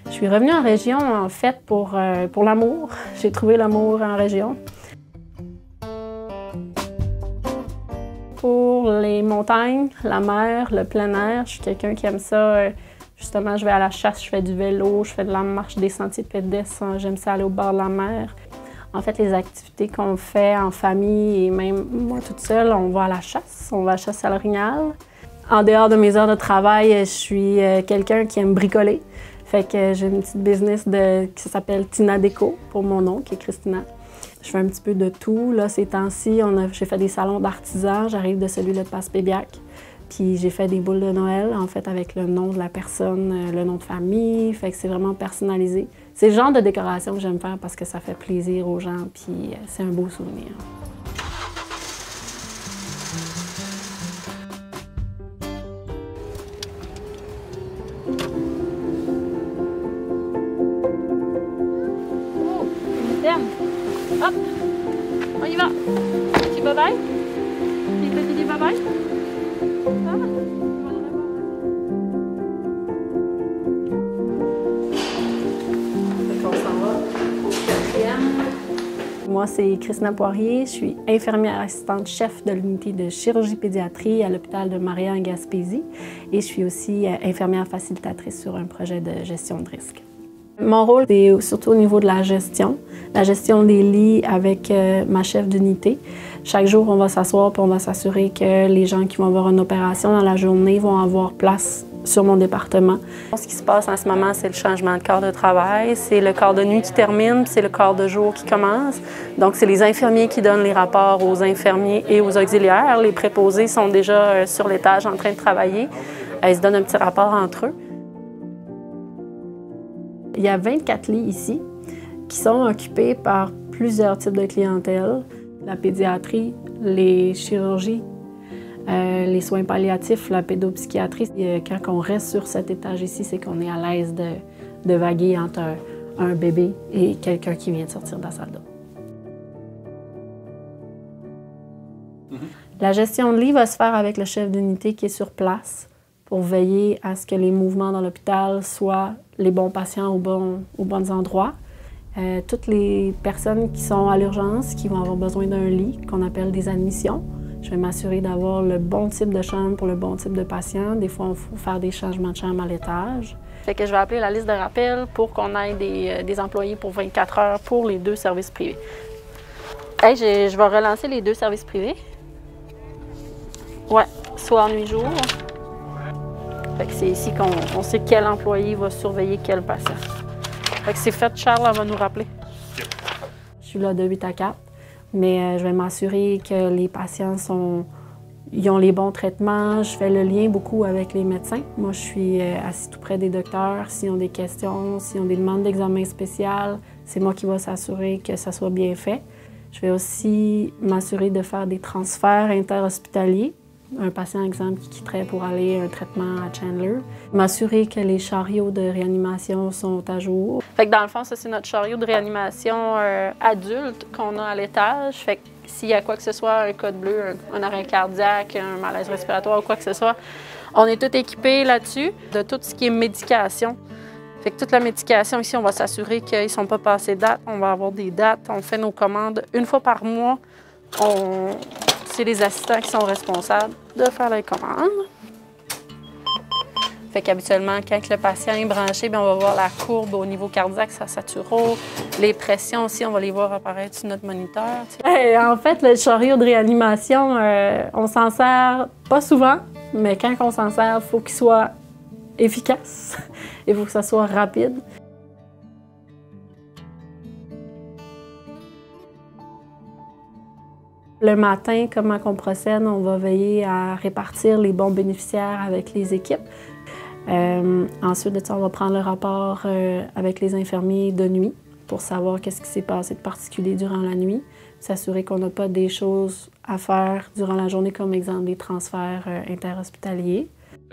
Je suis revenue en région, en fait, pour l'amour. J'ai trouvé l'amour en région. Pour les montagnes, la mer, le plein air, je suis quelqu'un qui aime ça. Justement, je vais à la chasse, je fais du vélo, je fais de la marche des sentiers pédestres. J'aime ça aller au bord de la mer. En fait, les activités qu'on fait en famille et même moi toute seule, on va à la chasse, on va à la chasse à l'orignal. En dehors de mes heures de travail, je suis quelqu'un qui aime bricoler. Fait que j'ai une petite business qui s'appelle Tina Déco, pour mon nom, qui est Christina. Je fais un petit peu de tout. Là, ces temps-ci, j'ai fait des salons d'artisans. J'arrive de celui de Passepébiac. Puis j'ai fait des boules de Noël, en fait, avec le nom de la personne, le nom de famille. Fait que c'est vraiment personnalisé. C'est le genre de décoration que j'aime faire parce que ça fait plaisir aux gens, puis c'est un beau souvenir. Hop, on y va. Petit bye-bye. Petit bye-bye. On s'en va au 4e. Moi, c'est Christina Poirier. Je suis infirmière assistante chef de l'unité de chirurgie pédiatrie à l'hôpital de Maria en Gaspésie. Et je suis aussi infirmière facilitatrice sur un projet de gestion de risque. Mon rôle, c'est surtout au niveau de la gestion des lits avec ma chef d'unité. Chaque jour, on va s'asseoir et on va s'assurer que les gens qui vont avoir une opération dans la journée vont avoir place sur mon département. Ce qui se passe en ce moment, c'est le changement de quart de travail. C'est le quart de nuit qui termine, c'est le quart de jour qui commence. Donc, c'est les infirmiers qui donnent les rapports aux infirmiers et aux auxiliaires. Les préposés sont déjà sur l'étage en train de travailler. Ils se donnent un petit rapport entre eux. Il y a 24 lits ici qui sont occupés par plusieurs types de clientèle. La pédiatrie, les chirurgies, les soins palliatifs, la pédopsychiatrie. Quand on reste sur cet étage ici, c'est qu'on est à l'aise de vaguer entre un bébé et quelqu'un qui vient de sortir de la salle d'eau. La gestion de lit va se faire avec le chef d'unité qui est sur place pour veiller à ce que les mouvements dans l'hôpital soient les bons patients aux bons endroits. Toutes les personnes qui sont à l'urgence, qui vont avoir besoin d'un lit, qu'on appelle des admissions, je vais m'assurer d'avoir le bon type de chambre pour le bon type de patient. Des fois, il faut faire des changements de chambre à l'étage. Fait que je vais appeler la liste de rappel pour qu'on ait des employés pour 24 heures pour les 2 services privés. Hey, je vais relancer les 2 services privés. Ouais, soir, nuit, jour. Fait que c'est ici qu'on sait quel employé va surveiller quel patient. Fait que c'est fait, Charles, elle va nous rappeler. Je suis là de 8 à 4, mais je vais m'assurer que les patients ils ont les bons traitements. Je fais le lien beaucoup avec les médecins. Moi, je suis assis tout près des docteurs. S'ils ont des questions, s'ils ont des demandes d'examen spécial, c'est moi qui vais s'assurer que ça soit bien fait. Je vais aussi m'assurer de faire des transferts interhospitaliers. Un patient, exemple, qui quitterait pour aller à un traitement à Chandler. M'assurer que les chariots de réanimation sont à jour. Fait que dans le fond, ça, c'est notre chariot de réanimation adulte qu'on a à l'étage. Fait que s'il y a quoi que ce soit, un code bleu, un arrêt cardiaque, un malaise respiratoire ou quoi que ce soit, on est tout équipé là-dessus de tout ce qui est médication. Fait que toute la médication ici, on va s'assurer qu'ils ne sont pas passés date. On va avoir des dates. On fait nos commandes une fois par mois. C'est les assistants qui sont responsables de faire les commandes. Fait qu'habituellement, quand le patient est branché, bien, on va voir la courbe au niveau cardiaque, sa saturo. Les pressions aussi, on va les voir apparaître sur notre moniteur. En fait, le chariot de réanimation, on s'en sert pas souvent, mais quand on s'en sert, il faut qu'il soit efficace. Il faut que ça soit rapide. Le matin, comment on procède? On va veiller à répartir les bons bénéficiaires avec les équipes. Ensuite de ça, on va prendre le rapport avec les infirmiers de nuit pour savoir qu'est-ce qui s'est passé de particulier durant la nuit, s'assurer qu'on n'a pas des choses à faire durant la journée, comme exemple des transferts interhospitaliers.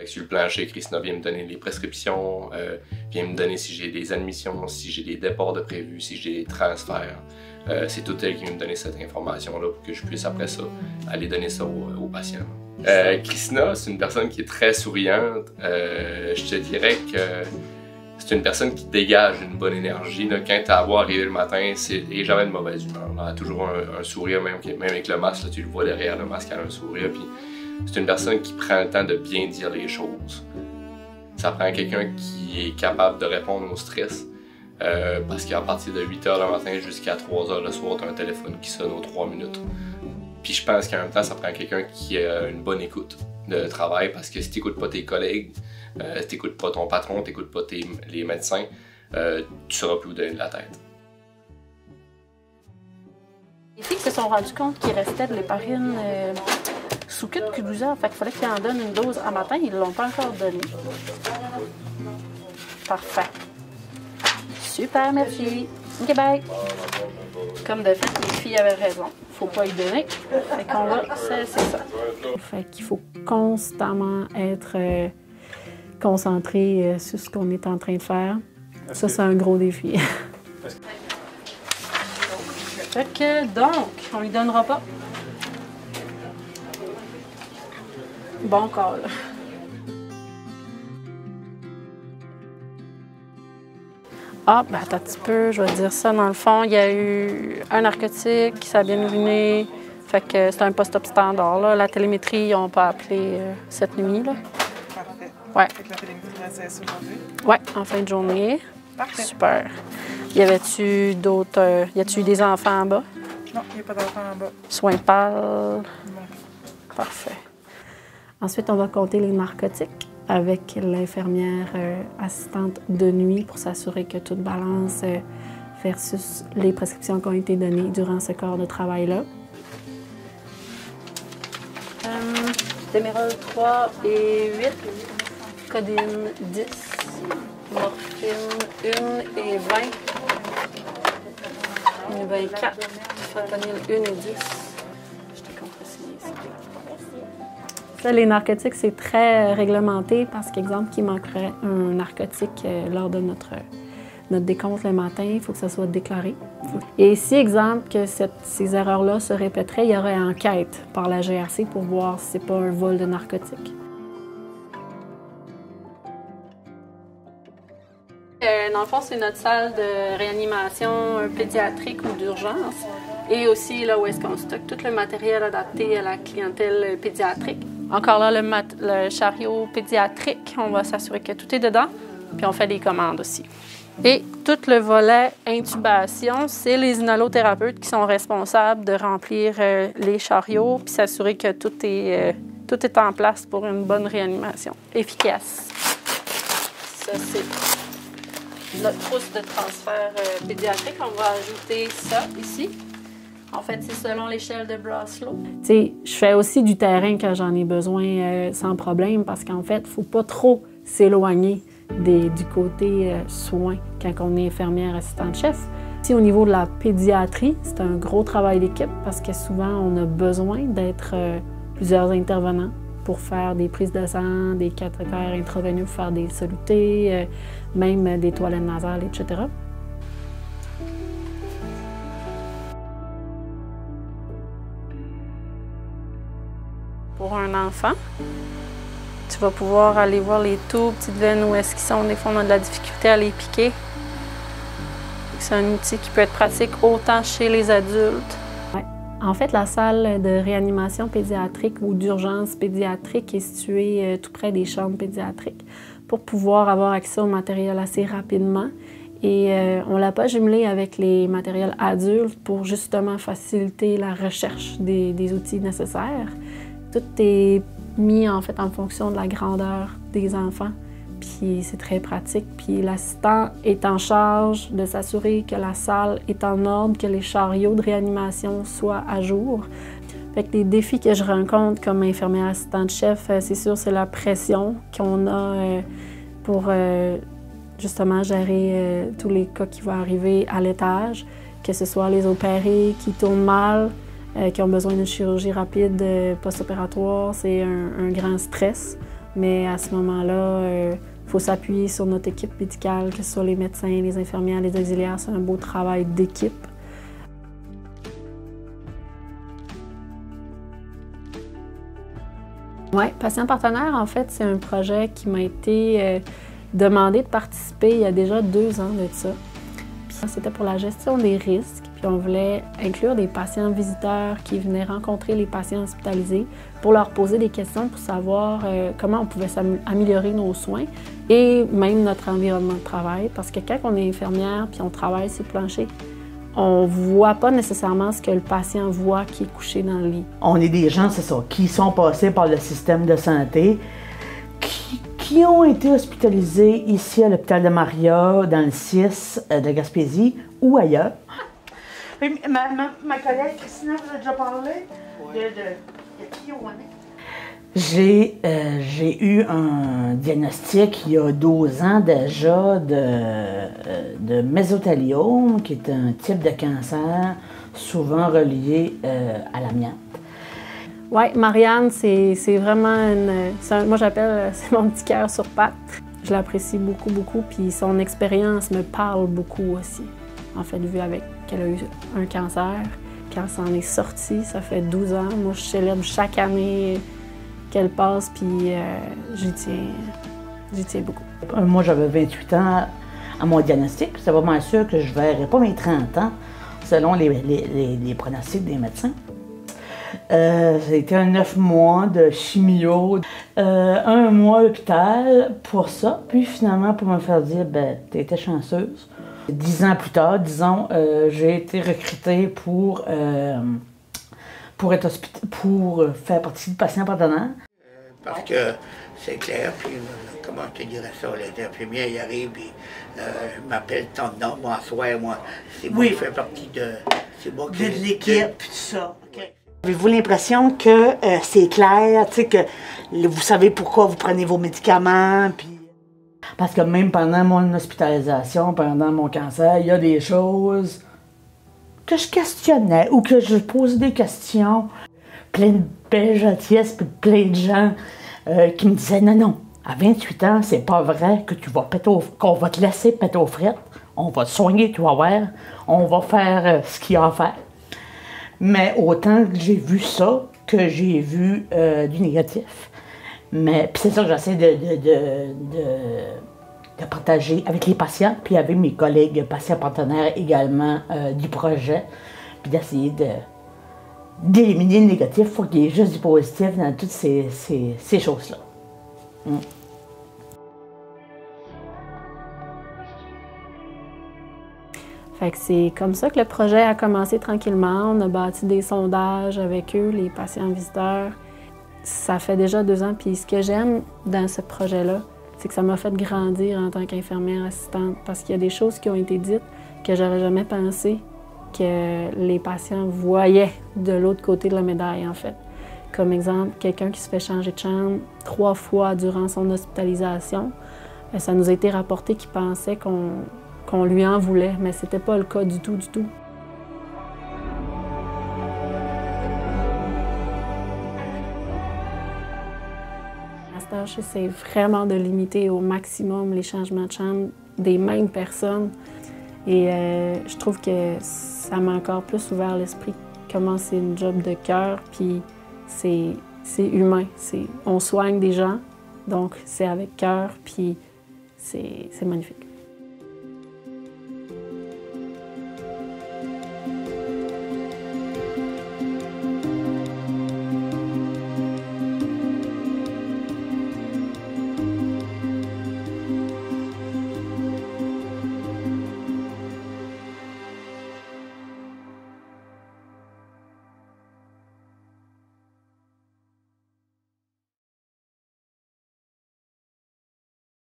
Sur le plancher, Christina vient me donner les prescriptions, vient me donner si j'ai des admissions, si j'ai des départs de prévus, si j'ai des transferts. C'est tout elle qui vient me donner cette information-là pour que je puisse après ça aller donner ça aux patients. Christina, c'est une personne qui est très souriante. Je te dirais que c'est une personne qui dégage une bonne énergie. Là. Quand tu as à voir arriver le matin, elle n'est jamais de mauvaise humeur. Elle a toujours un sourire, même avec le masque, là, tu le vois derrière le masque, elle a un sourire. Puis c'est une personne qui prend le temps de bien dire les choses. Ça prend quelqu'un qui est capable de répondre au stress. Parce qu'à partir de 8 h le matin jusqu'à 3 h le soir, tu as un téléphone qui sonne aux 3 minutes. Puis je pense qu'en même temps, ça prend quelqu'un qui a une bonne écoute de travail, parce que si tu n'écoutes pas tes collègues, si tu n'écoutes pas ton patron, tu n'écoutes pas les médecins, tu ne sauras plus où donner de la tête. Les filles se sont rendues compte qu'il restait de l'héparine sous queue de Q12, fait qu'il fallait qu'ils en donnent une dose à matin. Ils ne l'ont pas encore donnée. Parfait. Super, merci. OK, bye. Comme de fait, les filles avaient raison. Faut pas y donner. Fait qu'on va cesser ça. Fait qu'il faut constamment être concentré sur ce qu'on est en train de faire. Ça, c'est un gros défi. Fait que, donc, on lui donnera pas. Bon call. Ah, ben attends un petit peu, je vais te dire ça. Dans le fond, il y a eu un narcotique, ça a bien uriné. Fait que c'est un post-op standard. Là. La télémétrie, ils n'ont pas appelé cette nuit. Là. Parfait. Ouais. Fait que la télémétrie va cesser aujourd'hui? Oui, en fin de journée. Parfait. Super. Y avait-tu d'autres... y a-tu eu des enfants en bas? Non, il n'y a pas d'enfant en bas. Soins pâles? Non. Parfait. Ensuite, on va compter les narcotiques avec l'infirmière assistante de nuit pour s'assurer que tout balance versus les prescriptions qui ont été données durant ce corps de travail-là. Démérol 3 et 8, codéine 10, morphine 1 et 20, 24, fentanyl 1 et 10. Je t'ai compressé ici. Ça, les narcotiques, c'est très réglementé parce qu'exemple, qu'il manquerait un narcotique lors de notre décompte le matin, il faut que ça soit déclaré. Et si, exemple, que ces erreurs-là se répéteraient, il y aurait enquête par la GRC pour voir si c'est pas un vol de narcotiques. Dans le fond, c'est notre salle de réanimation pédiatrique ou d'urgence. Et aussi là où est-ce qu'on stocke tout le matériel adapté à la clientèle pédiatrique. Encore là, le chariot pédiatrique, on va s'assurer que tout est dedans, puis on fait des commandes aussi. Et tout le volet intubation, c'est les inhalothérapeutes qui sont responsables de remplir les chariots, puis s'assurer que tout est en place pour une bonne réanimation efficace. Ça, c'est notre trousse de transfert pédiatrique. On va ajouter ça ici. En fait, c'est selon l'échelle de Braslow. Tu sais, je fais aussi du terrain quand j'en ai besoin sans problème parce qu'en fait, il ne faut pas trop s'éloigner du côté soins quand on est infirmière assistante-chef. Si au niveau de la pédiatrie, c'est un gros travail d'équipe parce que souvent, on a besoin d'être plusieurs intervenants pour faire des prises de sang, des cathéters intraveineux, pour faire des solutés, même des toilettes nasales, etc. Pour un enfant, tu vas pouvoir aller voir les tout petites veines où est-ce qu'ils sont. Des fois, on a de la difficulté à les piquer. C'est un outil qui peut être pratique autant chez les adultes. Ouais. En fait, la salle de réanimation pédiatrique ou d'urgence pédiatrique est située tout près des chambres pédiatriques pour pouvoir avoir accès au matériel assez rapidement. Et on ne l'a pas jumelé avec les matériels adultes pour justement faciliter la recherche des outils nécessaires. Tout est mis en fait en fonction de la grandeur des enfants. Puis puis c'est très pratique. Puis l'assistant est en charge de s'assurer que la salle est en ordre, que les chariots de réanimation soient à jour. Fait que les défis que je rencontre comme infirmière assistante chef, c'est sûr, c'est la pression qu'on a pour justement gérer tous les cas qui vont arriver à l'étage, que ce soit les opérés qui tournent mal, qui ont besoin d'une chirurgie rapide post-opératoire. C'est un grand stress. Mais à ce moment-là, il faut s'appuyer sur notre équipe médicale, que ce soit les médecins, les infirmières, les auxiliaires. C'est un beau travail d'équipe. Oui, Patient Partenaire, en fait, c'est un projet qui m'a été demandé de participer il y a déjà 2 ans de ça. C'était pour la gestion des risques. Puis on voulait inclure des patients visiteurs qui venaient rencontrer les patients hospitalisés pour leur poser des questions pour savoir comment on pouvait améliorer nos soins et même notre environnement de travail. Parce que quand on est infirmière puis on travaille sur le plancher, on ne voit pas nécessairement ce que le patient voit qui est couché dans le lit. On est des gens, c'est ça, qui sont passés par le système de santé, qui ont été hospitalisés ici à l'hôpital de Maria, dans le 6 de Gaspésie ou ailleurs. Ma collègue Christina vous a déjà parlé de qui on est? J'ai eu un diagnostic il y a 12 ans déjà de mésothéliome, qui est un type de cancer souvent relié à l'amiante. Oui, Marianne, c'est vraiment moi j'appelle, c'est mon petit cœur sur pattes. Je l'apprécie beaucoup, beaucoup, puis son expérience me parle beaucoup aussi. En fait, vu qu'elle a eu un cancer, quand ça en est sorti, ça fait 12 ans. Moi, je célèbre chaque année qu'elle passe, puis j'y tiens beaucoup. Moi, j'avais 28 ans à mon diagnostic, puis c'est vraiment sûr que je ne verrais pas mes 30 ans, selon les pronostics des médecins. Ça a été un 9 mois de chimio, 1 mois à l'hôpital pour ça, puis finalement pour me faire dire, ben, t'étais chanceuse. 10 ans plus tard, disons, j'ai été recrutée pour faire partie du patient partenaire. Parce que c'est clair, puis comment je te dirais ça, les infirmiers y arrivent, puis m'appellent tant de noms, moi, c'est moi qui fais partie de... C'est moi qui... De l'équipe, tout ça. Okay. Avez-vous l'impression que c'est clair, tu sais, que vous savez pourquoi vous prenez vos médicaments, puis... Parce que même pendant mon hospitalisation, pendant mon cancer, il y a des choses que je questionnais ou que je posais des questions. Plein de belles gentillesses, puis plein de gens qui me disaient non, à 28 ans, c'est pas vrai que tu vas qu'on va te laisser péter aux frettes. On va te soigner, tu vas voir. On va faire ce qu'il y a à faire. Mais autant que j'ai vu ça, que j'ai vu du négatif. Mais c'est ça que j'essaie de partager avec les patients, puis avec mes collègues patients partenaires également du projet, puis d'essayer d'éliminer le négatif. Il faut qu'il y ait juste du positif dans toutes ces choses-là. Fait que c'est comme ça que le projet a commencé tranquillement. On a bâti des sondages avec eux, les patients visiteurs. Ça fait déjà 2 ans, puis ce que j'aime dans ce projet-là, c'est que ça m'a fait grandir en tant qu'infirmière assistante, parce qu'il y a des choses qui ont été dites que j'aurais jamais pensé que les patients voyaient de l'autre côté de la médaille, en fait. Comme exemple, quelqu'un qui se fait changer de chambre 3 fois durant son hospitalisation, ça nous a été rapporté qu'il pensait qu'on lui en voulait, mais c'était pas le cas du tout, du tout. J'essaie vraiment de limiter au maximum les changements de chambre des mêmes personnes. Et je trouve que ça m'a encore plus ouvert l'esprit. Comment c'est une job de cœur, puis c'est humain. On soigne des gens, donc c'est avec cœur, puis c'est magnifique.